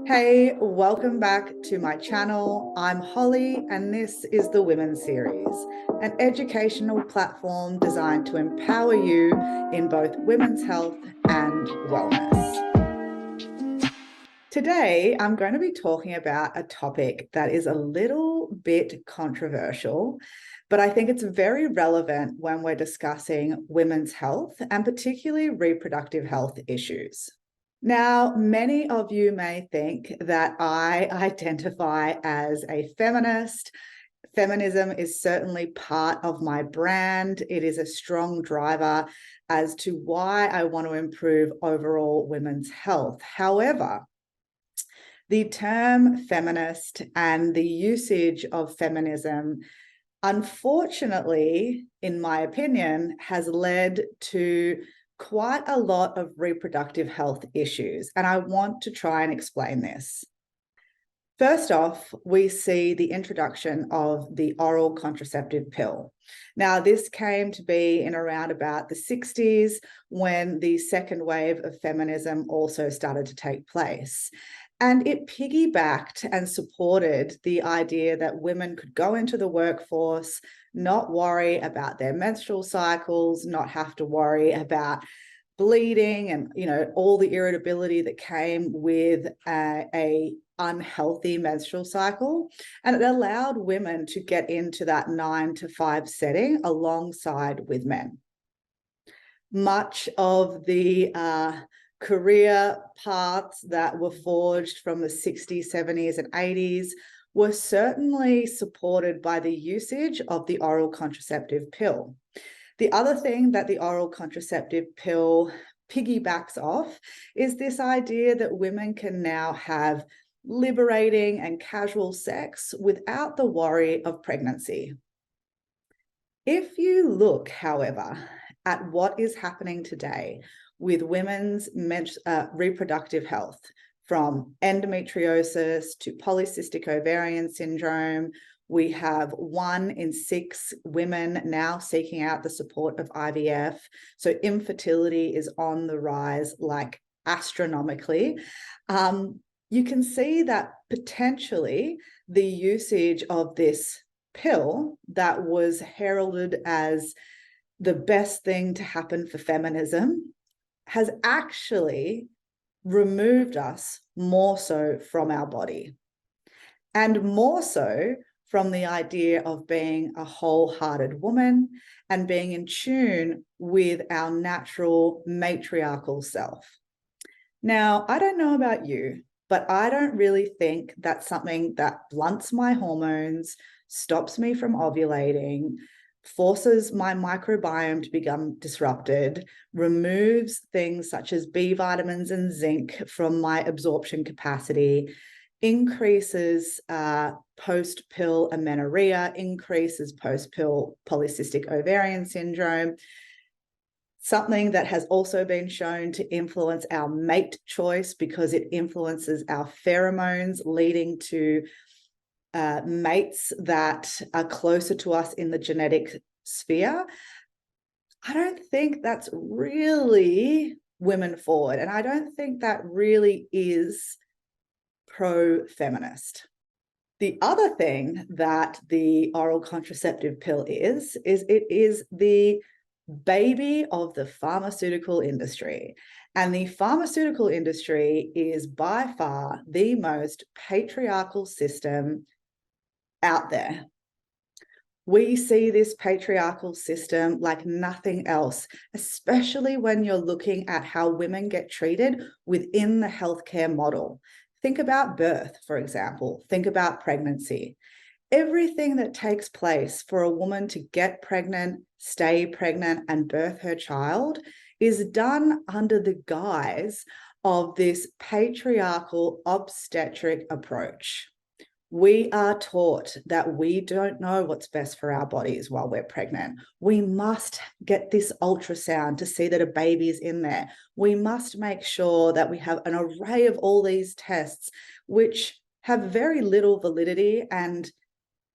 Hey, welcome back to my channel. I'm Holly, and this is the Women's Series, an educational platform designed to empower you in both women's health and wellness. Today, I'm going to be talking about a topic that is a little bit controversial, but I think it's very relevant when we're discussing women's health and particularly reproductive health issues. Now, many of you may think that I identify as a feminist. Feminism is certainly part of my brand. It is a strong driver as to why I want to improve overall women's health. However, the term feminist and the usage of feminism, unfortunately, in my opinion, has led to quite a lot of reproductive health issues, and I want to try and explain this. First off, we see the introduction of the oral contraceptive pill. Now, this came to be in around about the 60s when the second wave of feminism also started to take place. And it piggybacked and supported the idea that women could go into the workforce, not worry about their menstrual cycles, not have to worry about bleeding and all the irritability that came with a unhealthy menstrual cycle. And it allowed women to get into that 9 to 5 setting alongside with men. Much of the career paths that were forged from the 60s, 70s, and 80s were certainly supported by the usage of the oral contraceptive pill. The other thing that the oral contraceptive pill piggybacks off is this idea that women can now have liberating and casual sex without the worry of pregnancy. If you look, however, at what is happening today with women's reproductive health, from endometriosis to polycystic ovarian syndrome, we have 1 in 6 women now seeking out the support of IVF. So infertility is on the rise, like astronomically. You can see that potentially the usage of this pill that was heralded as the best thing to happen for feminism has actually removed us more so from our body, and more so from the idea of being a wholehearted woman and being in tune with our natural matriarchal self. Now, I don't know about you, but I don't really think that's something that blunts my hormones, stops me from ovulating, forces my microbiome to become disrupted, removes things such as B vitamins and zinc from my absorption capacity, increases post-pill amenorrhea, increases post-pill polycystic ovarian syndrome, something that has also been shown to influence our mate choice because it influences our pheromones, leading to mates that are closer to us in the genetic sphere. I don't think that's really women forward, and I don't think that really is pro-feminist. The other thing that the oral contraceptive pill is it is the baby of the pharmaceutical industry. And the pharmaceutical industry is by far the most patriarchal system out there. We see this patriarchal system like nothing else, especially when you're looking at how women get treated within the healthcare model. Think about birth, for example. Think about pregnancy. Everything that takes place for a woman to get pregnant, stay pregnant, and birth her child is done under the guise of this patriarchal obstetric approach. We are taught that we don't know what's best for our bodies while we're pregnant. We must get this ultrasound to see that a baby is in there. We must make sure that we have an array of all these tests, which have very little validity and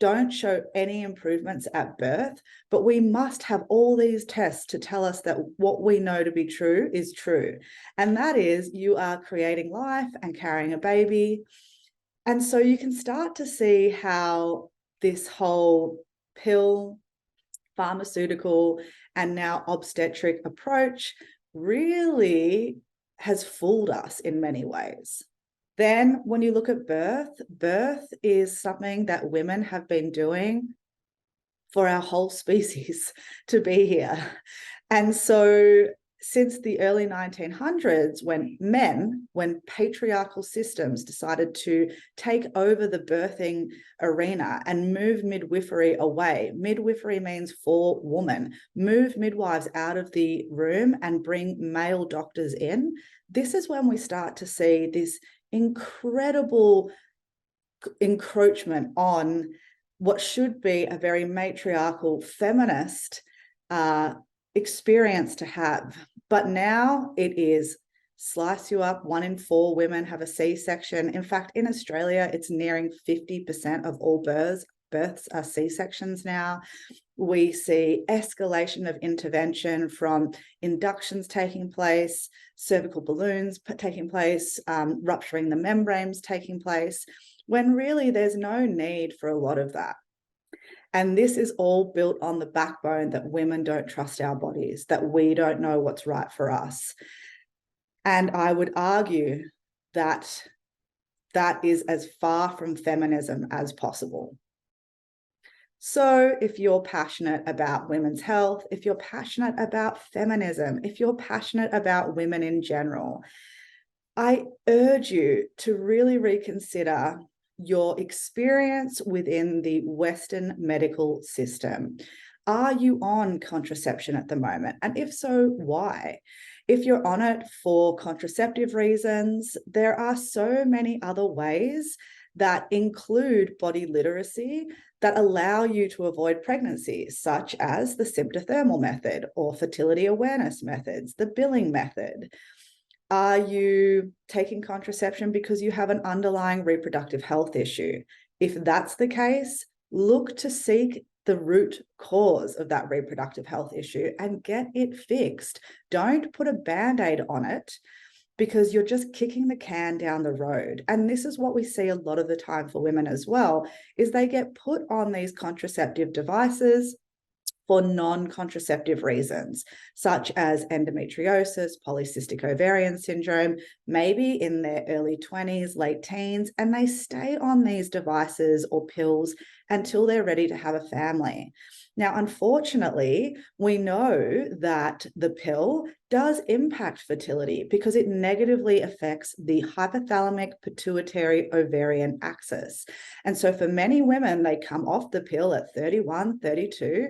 don't show any improvements at birth, but we must have all these tests to tell us that what we know to be true is true. And that is, you are creating life and carrying a baby. And so you can start to see how this whole pill, pharmaceutical, and now obstetric approach really has fooled us in many ways. Then when you look at birth is something that women have been doing for our whole species to be here. And so since the early 1900s, when patriarchal systems decided to take over the birthing arena and move midwifery away, midwifery means for woman, move midwives out of the room and bring male doctors in, this is when we start to see this incredible encroachment on what should be a very matriarchal feminist experience to have. But now it is slice you up. 1 in 4 women have a C-section. In fact, in Australia, it's nearing 50% of all births are C-sections now. We see escalation of intervention from inductions taking place, cervical balloons taking place, rupturing the membranes taking place, when really there's no need for a lot of that. And this is all built on the backbone that women don't trust our bodies, that we don't know what's right for us. And I would argue that that is as far from feminism as possible. So if you're passionate about women's health, if you're passionate about feminism, if you're passionate about women in general, I urge you to really reconsider your experience within the Western medical system. Are you on contraception at the moment? And if so, why? If you're on it for contraceptive reasons, there are so many other ways that include body literacy that allow you to avoid pregnancy, such as the symptothermal method or fertility awareness methods, the billing method. Are you taking contraception because you have an underlying reproductive health issue? If that's the case, look to seek the root cause of that reproductive health issue and get it fixed. Don't put a Band-Aid on it, because you're just kicking the can down the road. And this is what we see a lot of the time for women as well, is they get put on these contraceptive devices for non-contraceptive reasons, such as endometriosis, polycystic ovarian syndrome, maybe in their early 20s, late teens, and they stay on these devices or pills until they're ready to have a family. Now, unfortunately, we know that the pill does impact fertility because it negatively affects the hypothalamic pituitary ovarian axis. And so for many women, they come off the pill at 31, 32,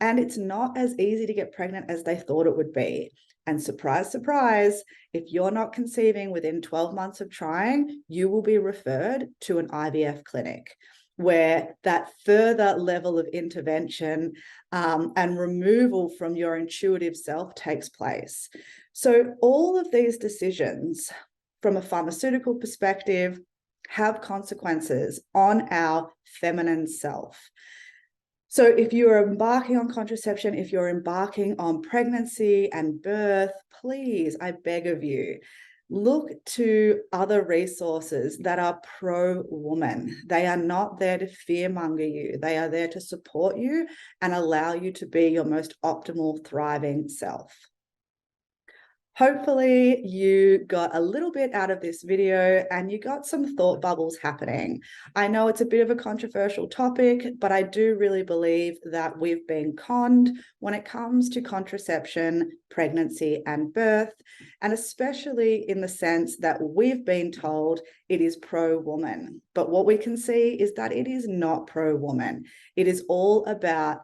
and it's not as easy to get pregnant as they thought it would be. And surprise, surprise, if you're not conceiving within 12 months of trying, you will be referred to an IVF clinic, where that further level of intervention and removal from your intuitive self takes place. So all of these decisions from a pharmaceutical perspective have consequences on our feminine self. So if you're embarking on contraception, if you're embarking on pregnancy and birth, please, I beg of you, look to other resources that are pro-woman. They are not there to fearmonger you. They are there to support you and allow you to be your most optimal, thriving self. Hopefully you got a little bit out of this video and you got some thought bubbles happening. I know it's a bit of a controversial topic, but I do really believe that we've been conned when it comes to contraception, pregnancy, and birth, and especially in the sense that we've been told it is pro-woman. But what we can see is that it is not pro-woman. It is all about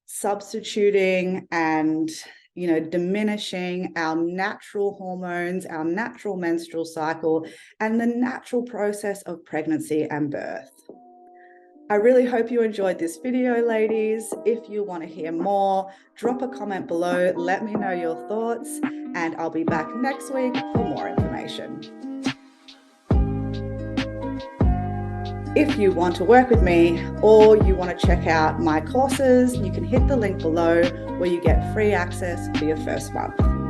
substituting and diminishing our natural hormones, our natural menstrual cycle, and the natural process of pregnancy and birth. I really hope you enjoyed this video, ladies. If you want to hear more, drop a comment below, let me know your thoughts, and I'll be back next week for more information. If you want to work with me or you want to check out my courses, you can hit the link below where you get free access for your first month.